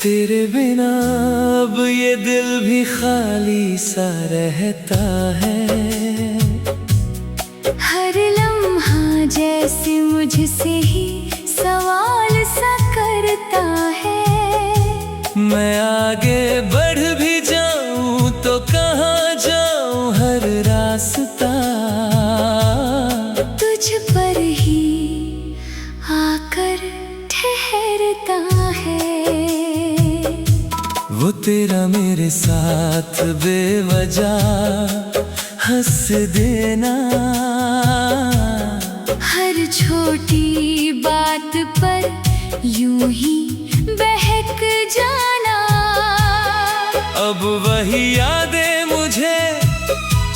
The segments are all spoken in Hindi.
तेरे बिना अब ये दिल भी खाली सा रहता है। हर लम्हा जैसे मुझसे ही सवाल सा करता है। मैं आगे बढ़ भी जाऊं तो कहाँ जाऊं, हर रास्ता तुझ पर ही आकर ठहरता है। वो तेरा मेरे साथ बेवजह हंस देना, हर छोटी बात पर यूं ही बहक जाना। अब वही यादें मुझे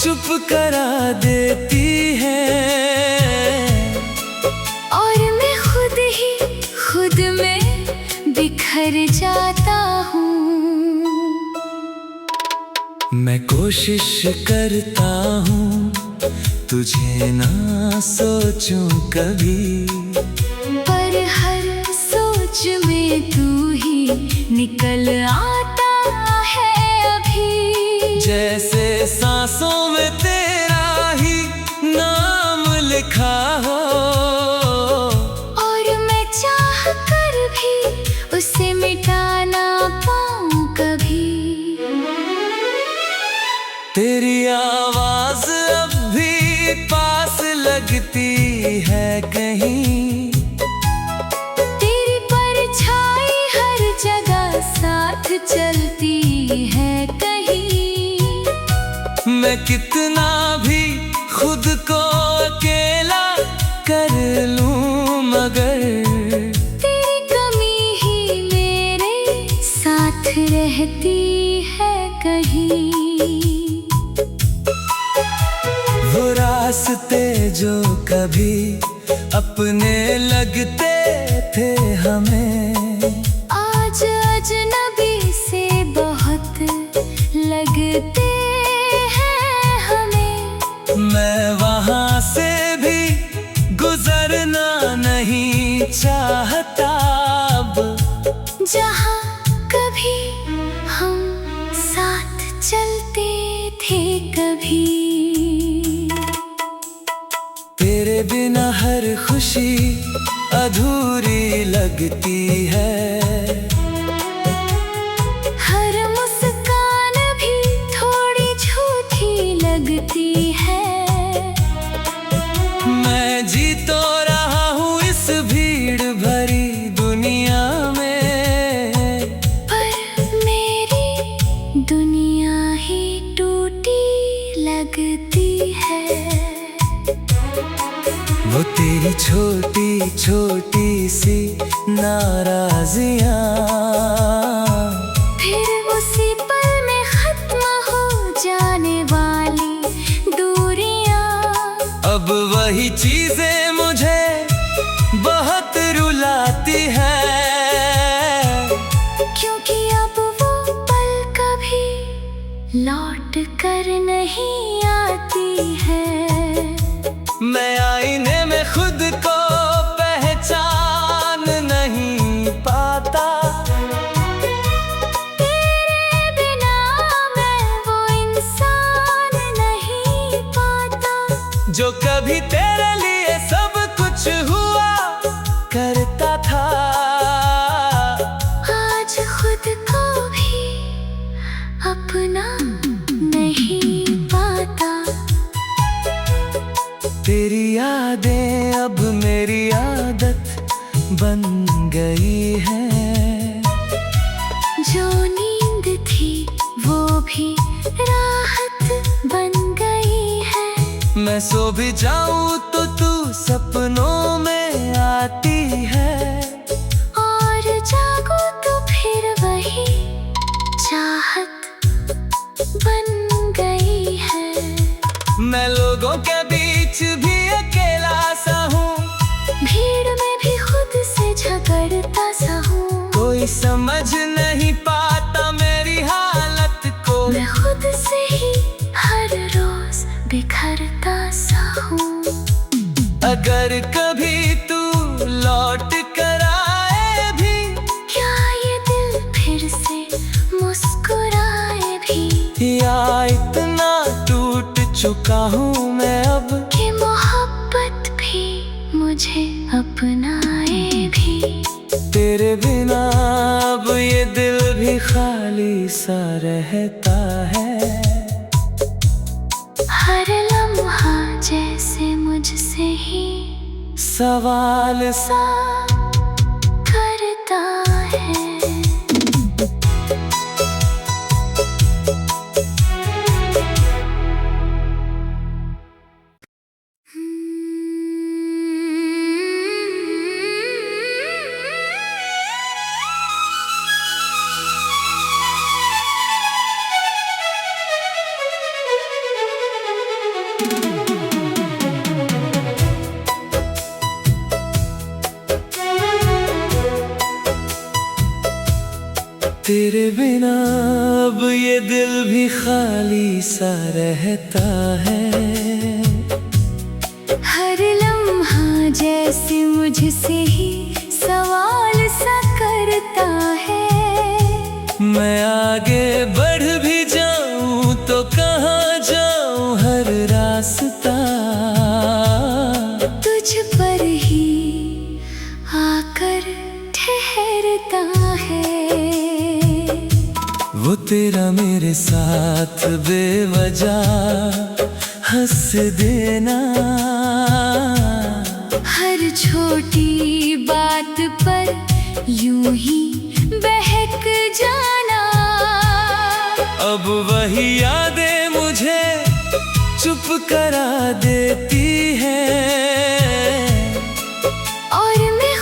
चुप करा देती हैं, और मैं खुद में बिखर जाता हूँ। मैं कोशिश करता हूँ तुझे ना सोचूं कभी, पर हर सोच में तू ही निकल आता है अभी। जैसे सांसों में तेरा ही नाम लिखा हो, और मैं चाह कर भी उसे मिटा ना पाऊं कभी। तेरी आवाज अब भी पास लगती है कहीं, तेरी परछाई हर जगह साथ चलती है कहीं। मैं कितना भी खुद को अकेला कर लूं, मगर तेरी कमी ही मेरे साथ रहती है कहीं। वो रास्ते जो कभी अपने लगते थे हमें, आज अजनबी से बहुत लगते हैं हमें। मैं वहां से भी गुजरना नहीं चाहता अब, जहाँ कभी हम साथ चलते थे कभी। तेरे बिना हर खुशी अधूरी लगती है, हर मुस्कान भी थोड़ी झूठी लगती है। मैं जी तो रहा हूँ इस भीड़ भरी दुनिया में, पर मेरी दुनिया ही टूटी लगती है। वो तेरी छोटी छोटी सी नाराजियां, फिर उसी पल में खत्म हो जाने वाली दूरियां। अब वही चीजें मुझे बहुत रुलाती है, क्योंकि अब वो पल कभी लौट कर नहीं आती है। मैं आईने में खुद को पहचान नहीं पाता, तेरे बिना मैं वो इंसान नहीं पाता, जो कभी तेरे लिए सब कुछ हुआ करता था। आज खुद को भी अपना नहीं पाता। तेरी यादें अब मेरी आदत बन गई है, जो नींद थी वो भी राहत बन गई है। मैं सो भी जाऊं तो तू सपनों में आती है, और जागो तो फिर वही चाहत बन गई है। मैं लोगों के बीच भी अकेला सा हूँ, भीड़ में भी खुद से झगड़ता सा हूँ। कोई समझ नहीं पाता मेरी हालत को, मैं खुद से ही हर रोज बिखरता सा हूँ। अगर कभी तू लौट कर आए भी, क्या ये दिल फिर इतना टूट चुका हूँ मैं अब कि मोहब्बत भी मुझे अपनाए भी। तेरे बिना अब ये दिल भी खाली सा रहता है। हर लम्हा जैसे मुझसे ही सवाल सा करता है। तेरे बिना अब ये दिल भी खाली सा रहता है। हर लम्हा जैसे मुझसे ही सवाल सा करता है। मैं आगे बढ़ भी जाऊं तो कहाँ जाऊं, हर रास्ता तुझ पर ही आकर ठहरता है। वो तेरा मेरे साथ बेवजह हंस देना, हर छोटी बात पर यूं ही बहक जाना। अब वही यादें मुझे चुप करा देती हैं, और मैं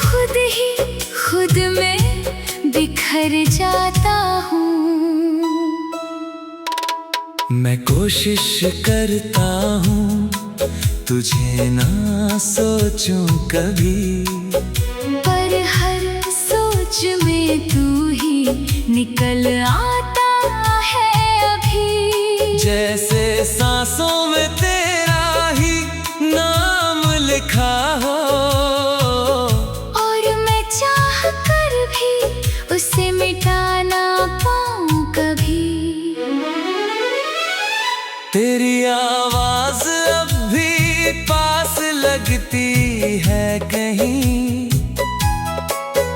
खुद में बिखर जाता हूँ। मैं कोशिश करता हूँ तुझे ना सोचूं कभी, पर हर सोच में तू ही निकल आता है अभी। जैसे सांसों में तेरा ही नाम लिखा हो, और मैं चाह कर भी उसे मिटा ना पाऊं कभी। तेरी आवाज अब भी पास लगती है कहीं,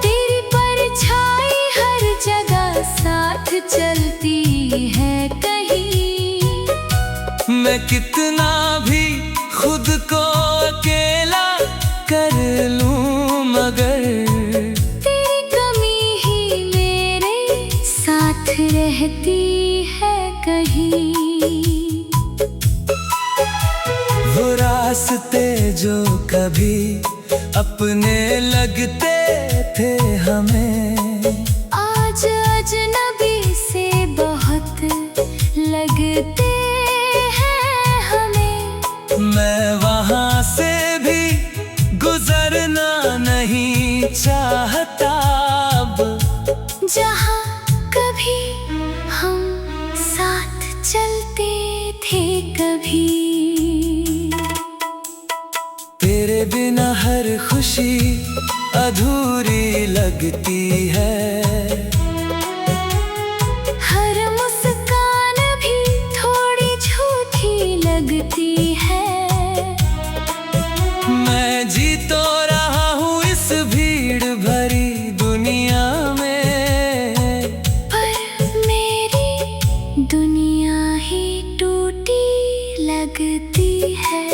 तेरी परछाई हर जगह साथ चलती है कहीं। मैं कितना भी खुद को अकेला कर लूं, मगर तेरी कमी ही मेरे साथ रहती है कहीं। वो रास्ते जो कभी अपने लगते थे हमें, आज अजनबी से बहुत लगते हैं हमें। मैं वहाँ से भी गुजरना नहीं चाहता अब, जहाँ कभी हम साथ चलते थे कभी। तेरे बिना हर खुशी अधूरी लगती है, हर मुस्कान भी थोड़ी झूठी लगती है। मैं जी तो रहा हूँ इस भीड़ भरी दुनिया में, पर मेरी दुनिया ही टूटी लगती है।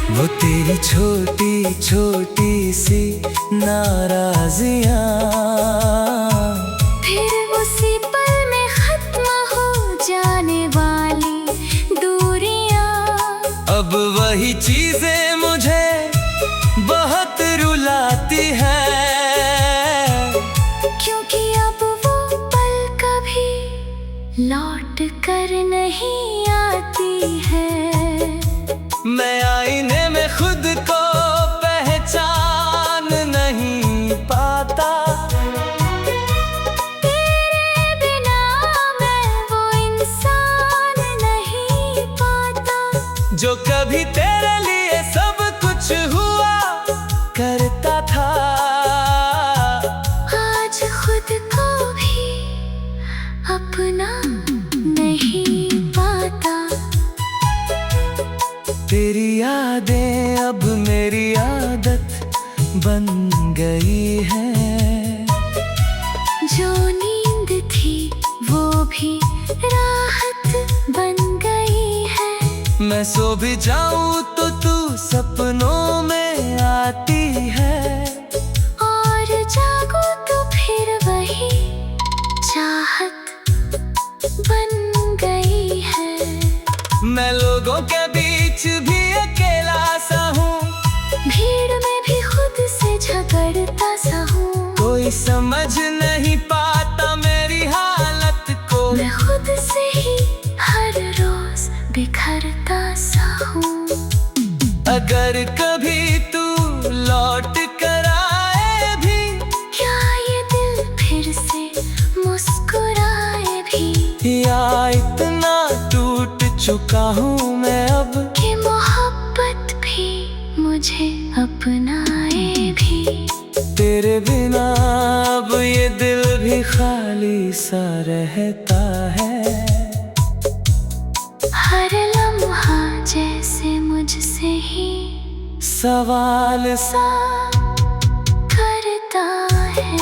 वो तेरी छोटी छोटी सी नाराजियाँ, फिर उसी पल में खत्म हो जाने वाली दूरियां। अब वही चीजें मुझे बहुत रुलाती है, क्योंकि अब वो पल कभी लौट कर नहीं आती है। मैं आईने में खुद को पहचान नहीं पाता, तेरे बिना मैं वो इंसान नहीं पाता, जो कभी तेरे लिए सब कुछ हुआ करता था। आज खुद को भी अपना तेरी यादें अब मेरी आदत बन गई है। जो नींद थी वो भी राहत बन गई है। मैं सो भी जाऊं तो तू सपनों में आती है। और जागो तो फिर वही चाहत बन गई है। मैं लोगों के बीच भी अकेला सा हूँ, भीड़ में भी खुद से झगड़ता सा हूँ। कोई समझ नहीं पाता मेरी हालत को। मैं खुद से ही हर रोज बिखरता सा हूँ। अगर कभी तू लौट कर आए भी, क्या ये दिल फिर से मुस्कुराए भी? या इतना टूट चुका हूँ मैं अब कि मोहब्बत भी मुझे अपनाए भी। तेरे बिना अब ये दिल भी खाली सा रहता है। हर लम्हा जैसे मुझसे ही सवाल सा करता है।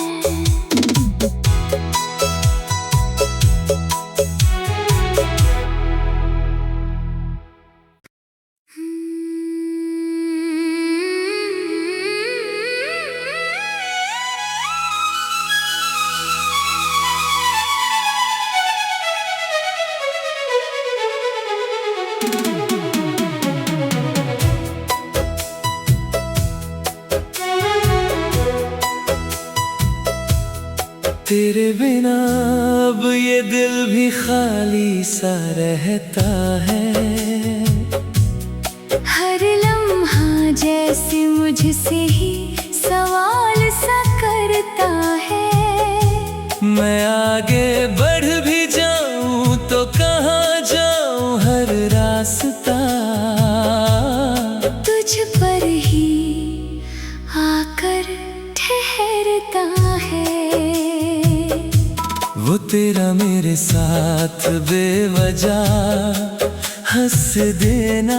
तेरे बिना अब ये दिल भी खाली सा रहता है। हर लम्हा जैसे मुझसे ही सवाल सा करता है। मैं आगे बढ़ भी जाऊं तो कहाँ जाऊं, हर रास्ता तुझ पर ही आकर ठहरता है। वो तेरा मेरे साथ बेवजह हंस देना,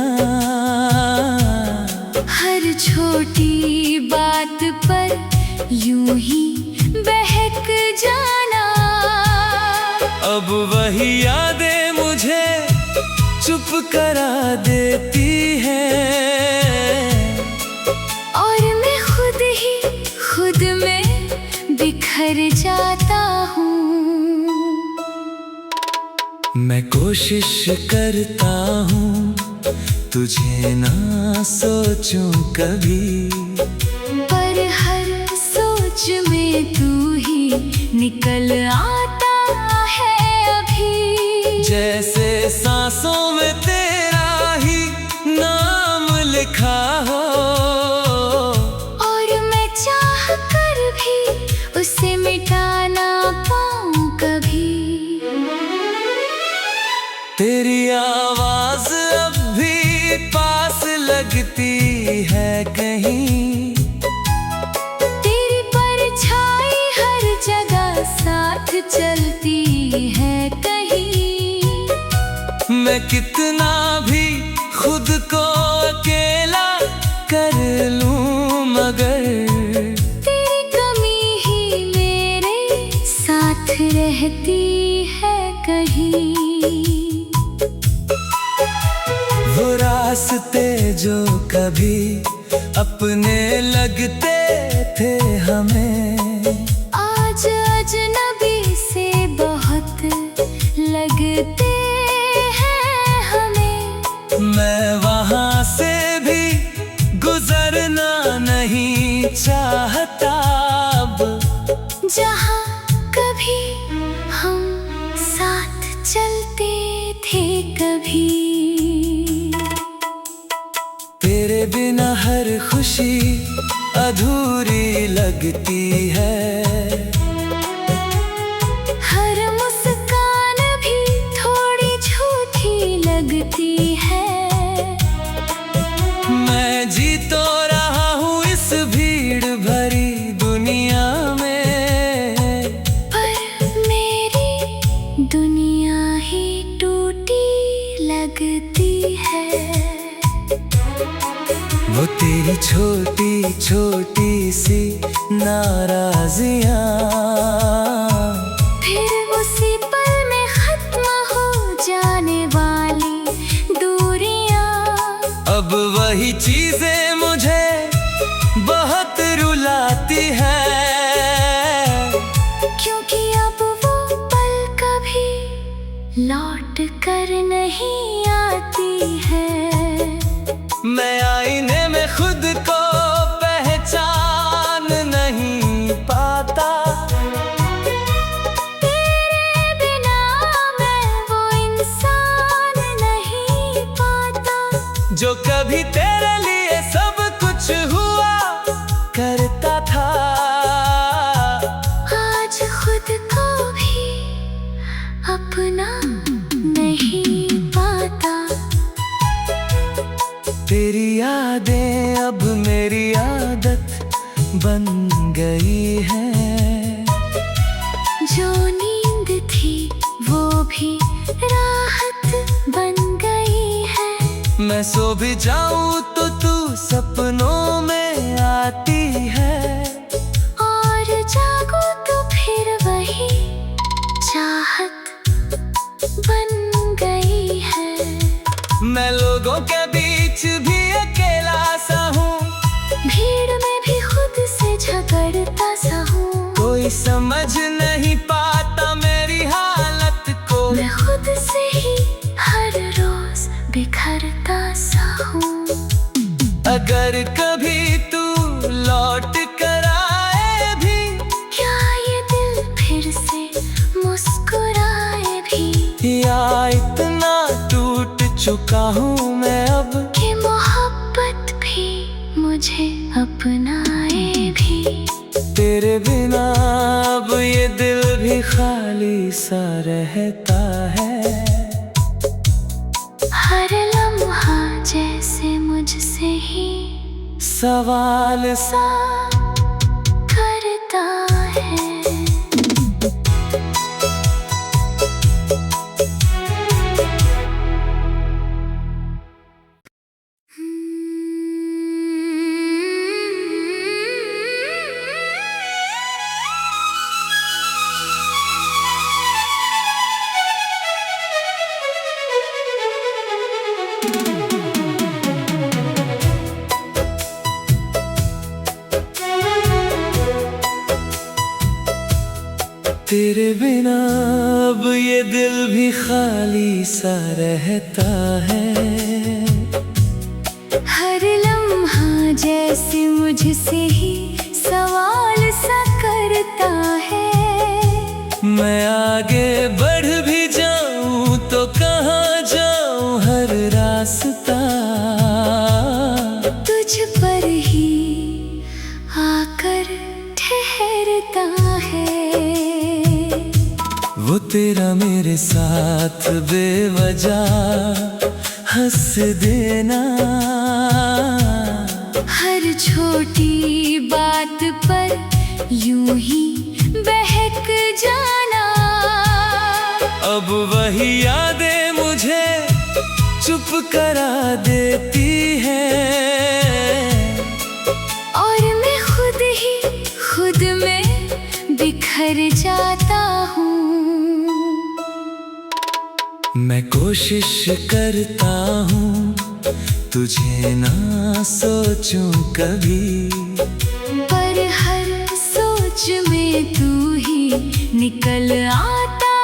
हर छोटी बात पर यूं ही बहक जाना। अब वही यादें मुझे चुप करा देती हैं। और मैं खुद में बिखर जाता हूँ। मैं कोशिश करता हूँ तुझे ना सोचूं कभी, पर हर सोच में तू ही निकल आता है अभी। जैसे सांसों में तेरा ही नाम लिखा हो। और मैं चाह कर भी उसे मिटा ना पाऊं कभी। तेरी आवाज अब भी पास लगती है कहीं, तेरी परछाई हर जगह साथ चलती है कहीं। मैं कितना भी खुद को अकेला कर लूं, मगर तेरी कमी ही मेरे साथ रहती है कहीं। वो रास्ते जो कभी अपने लगते थे हमें, आज अजनबी से बहुत लगते हैं हमें। मैं वहाँ से भी गुजरना नहीं चाहता अब, जहाँ कभी हम साथ चलते थे कभी। तेरे बिना हर खुशी अधूरी लगती है। हर मुस्कान भी थोड़ी झूठी लगती है। मैं जी तो रहा हूँ इस भीड़ भरी दुनिया में, पर मेरी दुनिया ही टूटी लगती है। वो तेरी छोटी छोटी सी नाराजियां, फिर उसी पल में खत्म हो जाने वाली दूरियां। अब वही चीजें मुझे बहुत रुलाती है, क्योंकि अब वो पल कभी लौट कर नहीं आती है। मैं आईने में खुद को पहचान नहीं पाता, तेरे बिना मैं वो इंसान नहीं पाता, जो कभी तेरे लिए सब कुछ हुआ करता था। आज खुद को भी अपना नहीं पाता। तेरी यादें अब मेरी आदत बन गई है, जो नींद थी वो भी राहत बन गई है। मैं सो भी जाऊं तो तू सपनों में आती है, और जागो तो फिर वही चाहत बन गई है। मैं लोगों के बीच भी अकेला सा हूँ, भीड़ में भी खुद से झगड़ता सा हूँ। कोई समझ नहीं पाता मेरी हालत को, मैं खुद से ही हर रोज बिखरता सा हूँ। अगर कभी तू लौट कर आए भी, क्या ये दिल फिर से मुस्कुराए भी, या इतना टूट चुका हूँ मैं अब कि मोहब्बत भी मुझे अपनाए भी। तेरे बिना अब ये दिल भी खाली सा रहता है, हर लम्हा जैसे मुझसे ही सवाल सा करता है। तेरे बिना अब ये दिल भी खाली सा रहता है, हर लम्हा जैसे मुझसे ही सवाल सा करता है। मैं आगे बढ़ भी जाऊं तो कहाँ जाऊं, हर रास्ता तुझ पर ही आकर ठहरता है। वो तेरा मेरे साथ बेवजह हंस देना, हर छोटी बात पर यूं ही बहक जाना। अब वही यादें मुझे चुप करा देती हैं, और मैं खुद ही खुद में बिखर जाता हूँ। मैं कोशिश करता हूँ तुझे ना सोचूं कभी, पर हर सोच में तू ही निकल आता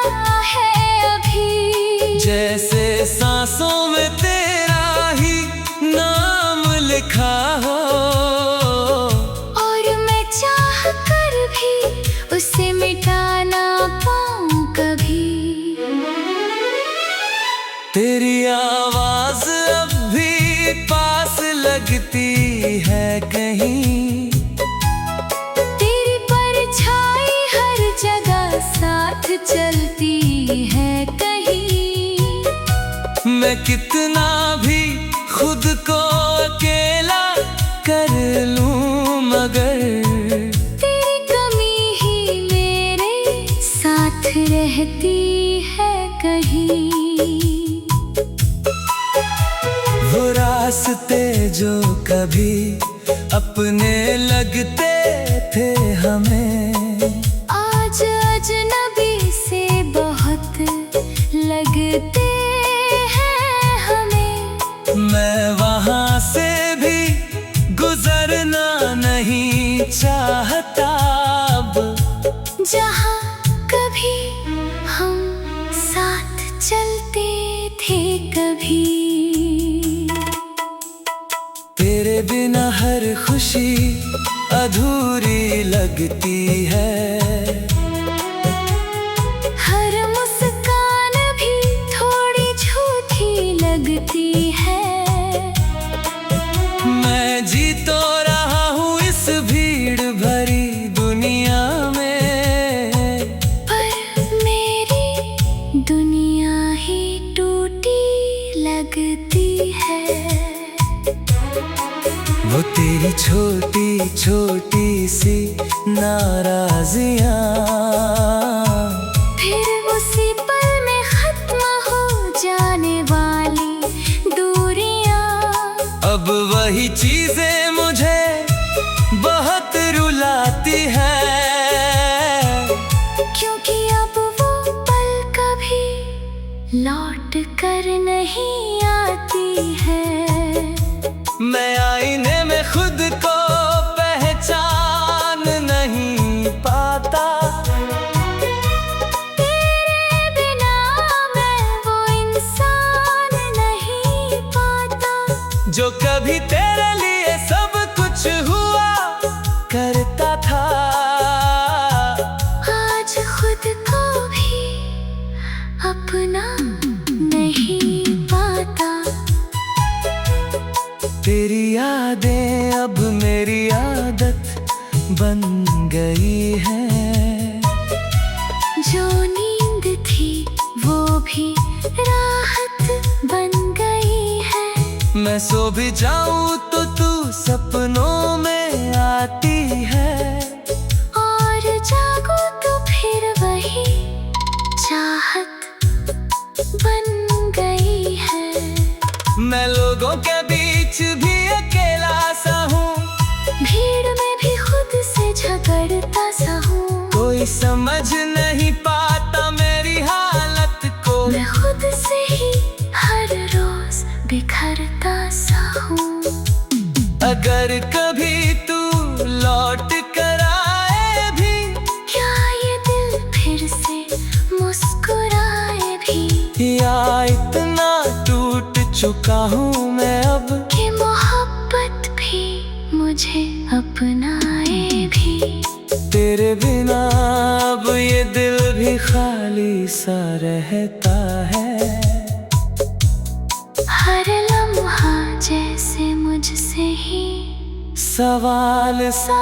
है अभी। जैसे सांसों में तेरा ही नाम लिखा हो, और मैं चाह कर भी उसे मिटा ना पाऊं कभी। तेरी आवाज अब भी पास लगती है कहीं, तेरी परछाई हर जगह साथ चलती है कहीं। मैं कितना भी खुद को अकेला कर लूं, मगर तेरी कमी ही मेरे साथ रहती है कहीं। वो रात रास्ते जो कभी अपने लगते थे हमें, आज अजनबी से बहुत लगते हैं हमें। मैं वहाँ से भी गुजरना नहीं चाहता अब, जहाँ कभी हम साथ चलते थे कभी। तेरे बिना हर खुशी अधूरी लगती है, हर मुस्कान भी थोड़ी झूठी लगती है। मैं जी तो रहा हूँ इस भीड़ भरी दुनिया में, पर मेरी दुनिया ही टूटी लगती है। वो तेरी छोटी छोटी सी नाराजियाँ, फिर उसी पल में खत्म हो जाने वाली दूरियां। अब वही चीजें मुझे बहुत रुलाती है, क्योंकि अब वो पल कभी लौट कर नहीं आती है। मैं आईने में खुद को पहचान नहीं पाता, तेरे बिना मैं वो इंसान नहीं पाता, जो कभी तेरे लिए सब कुछ हुआ करता था। आज खुद को भी अपना नहीं पाता। तेरी यादें अब मेरी आदत बन गई है, जो नींद थी वो भी राहत बन गई है। मैं सो भी जाऊं तो तू सपनों में आती है, और जागो तो फिर वही चाहत बन गई है। मैं लोगों के बीच भी अकेला सा हूँ, भीड़ में भी खुद से झगड़ता सा हूँ। कोई समझ नहीं पाता मेरी हालत को, मैं खुद से ही हर रोज बिखरता सा हूँ। अगर कभी तू लौट कर आए भी, क्या ये दिल फिर से मुस्कुराए भी, या इतना टूट चुका हूँ मैं अब कि मोहब्बत भी मुझे अपनाए भी। तेरे बिना अब ये दिल भी खाली सा रहता है, हर लम्हा जैसे मुझसे ही सवाल सा